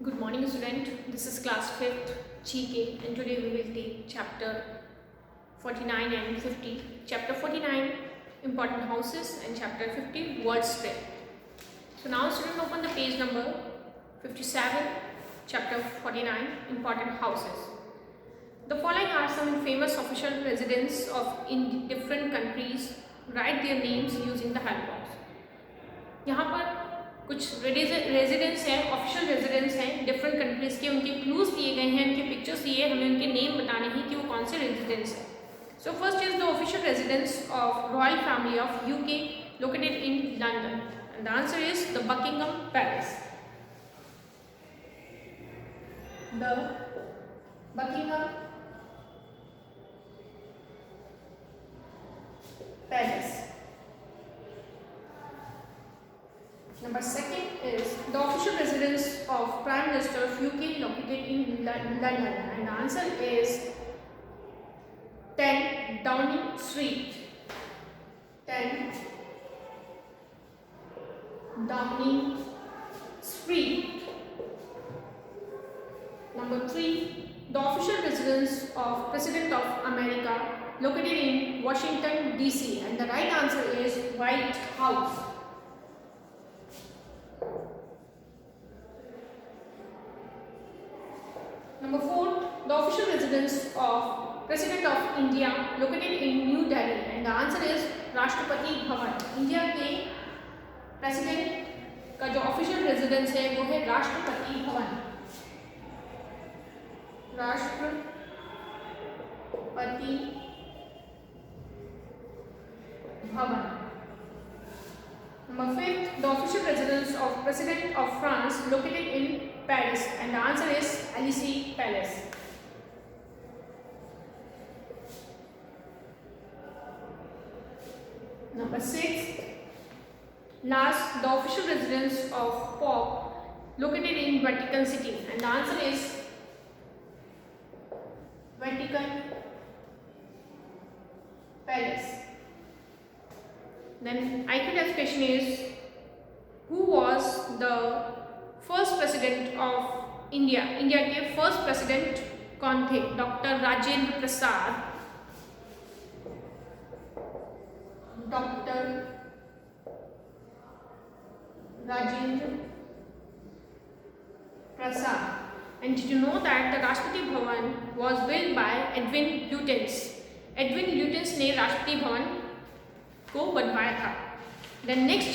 Good morning, student. This is class 5th GK, and today we will take chapter 49 and 50. Chapter 49 important houses and chapter 50 word spread. So now student open the page number 57, chapter 49 important houses. The following are some famous official residents of in different countries. Write their names using the help box. यहाँ पर कुछ residents हैं, official residents हैं different countries के, उनके clues दिए गए हैं, उनके पिक्चर्स दिए, हमें उनके नेम बताने हैं कि वो कौन से रेजिडेंट्स हैं. So first is the official residence of royal family of UK located in London, and the answer is the Buckingham palace. The Buckingham palace. Number second is the official residence of Prime Minister of UK located in London, and the answer is 10 Downing Street. 10 Downing Street. Number 3, the official residence of President of America located in Washington DC, and the right answer is White House. Number 4, the official residence of President of India located in New Delhi, and the answer is Rashtrapati Bhavan. India के president का जो official residence है वो है Rashtrapati Bhavan. Rashtrapati Bhavan. Number 5, the official residence of President of France located in Paris, and the answer is Élysée Palace. Number 6, last, the official residence of Pope located in Vatican City, and the answer is Vatican Palace. Then IQ test question is, who was the first president of India. India के first president कौन थे? Doctor Rajendra Prasad. Doctor Rajendra Prasad. And did you know that the Rashtrapati Bhavan was built by Edwin Lutyens. Edwin Lutyens ने राष्ट्रपति भवन को बनवाया था. Then next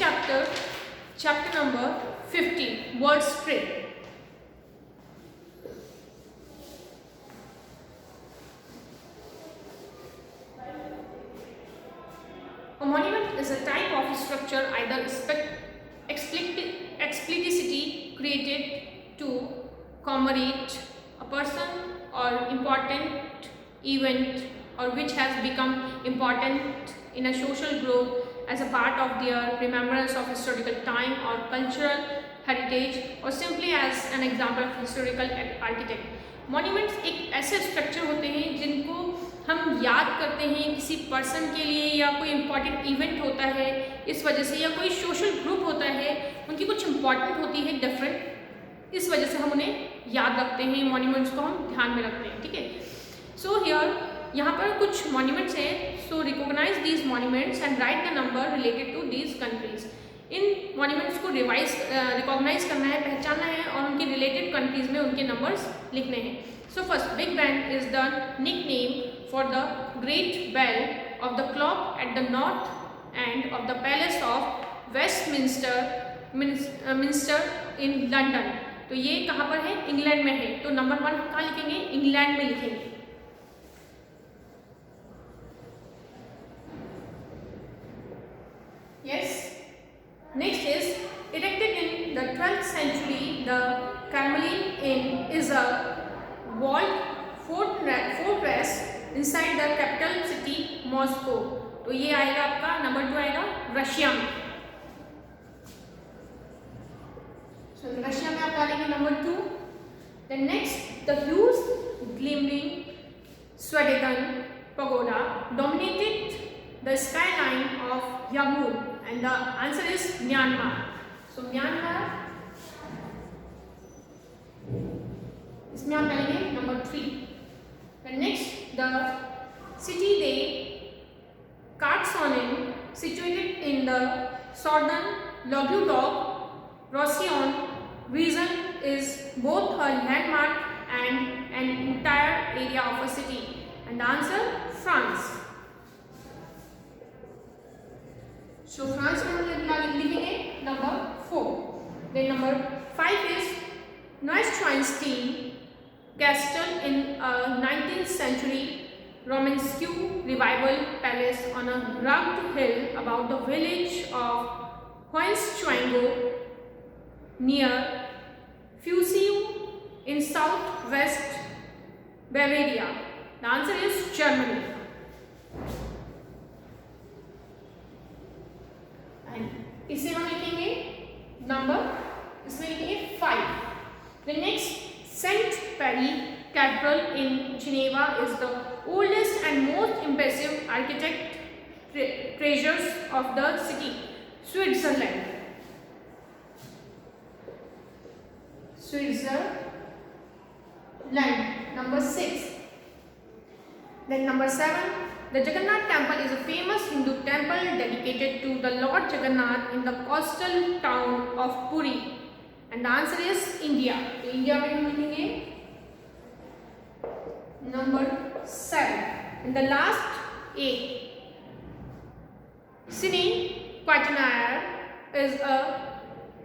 chapter number 50 word spread. A monument is a type of structure either explicitly created to commemorate a person or important event, or which has become important in a social group as a part of their remembrance of historical time or cultural heritage, or simply as an example of historical architect. Monuments एक ऐसे structure होते हैं जिनको हम याद करते हैं किसी पर्सन के लिए, या कोई इम्पॉर्टेंट इवेंट होता है इस वजह से, या कोई सोशल ग्रुप होता है उनकी कुछ इम्पॉर्टेंट होती है डिफरेंट, इस वजह से हम उन्हें याद रखते हैं, मॉन्यूमेंट्स को हम ध्यान में रखते हैं. ठीक है. सो हियर यहाँ पर कुछ मॉन्यूमेंट्स हैं. So recognise these monuments and write the number related to these countries. इन मॉन्यूमेंट्स को रिकॉग्नाइज करना है, पहचानना है, और उनके रिलेटेड कंट्रीज में उनके नंबर्स लिखने हैं. So first, Big Ben is the nickname for the great bell of the clock at the north end of the Palace of Westminster in London. तो ये कहाँ पर है? इंग्लैंड में है. तो नंबर 1 हम कहाँ लिखेंगे? इंग्लैंड में लिखेंगे. Yes. Next is erected in the 12th century. The Kremlin is a walled fortress inside the capital city Moscow. तो ये आएगा आपका नंबर 2 आएगा रशिया में. So रशिया में आप डालेंगे number 2. Then next, the huge glimmering Swadegan pagoda dominated the skyline of Yangon, and the answer is Myanmar. So Myanmar 3. And next, the city de Carcassonne, situated in the southern Languedoc-Roussillon region, is both a landmark and an entire area of a city. And the answer, France. So France we are living in number 4. Then number 5 is Neuschwanstein Castle in a 19th century Romanesque revival palace on a rugged hill about the village of Hohenschwangau near Fusio in southwest Bavaria. The answer is Germany. And इसे हम लिखेंगे number, इसमें लिखेंगे 5. The next, Saint Perry Cathedral in Geneva is the oldest and most impressive architect treasures of the city, Switzerland. Number 6. Then number 7, the Jagannath Temple is a famous Hindu temple dedicated to the Lord Jagannath in the coastal town of Puri. And the answer is India. So India में हम लिखेंगे number 7. And the last 8, Cine Quaternaire is a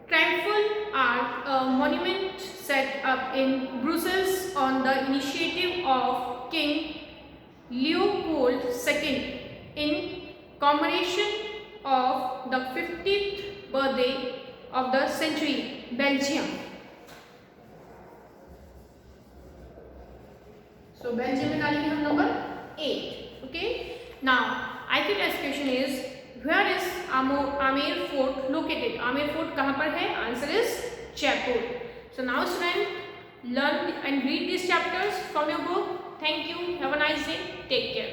triumphal arch, a monument set up in Brussels on the initiative of King Leopold II in commemoration of the 50th birthday of the century, Belgium. So Belgium is number 8. Okay. Now IQ question is, where is Amer Fort located? Amer Fort कहाँ पर है? Answer is Jaipur. So now students, learn and read these chapters from your book. Thank you. Have a nice day. Take care.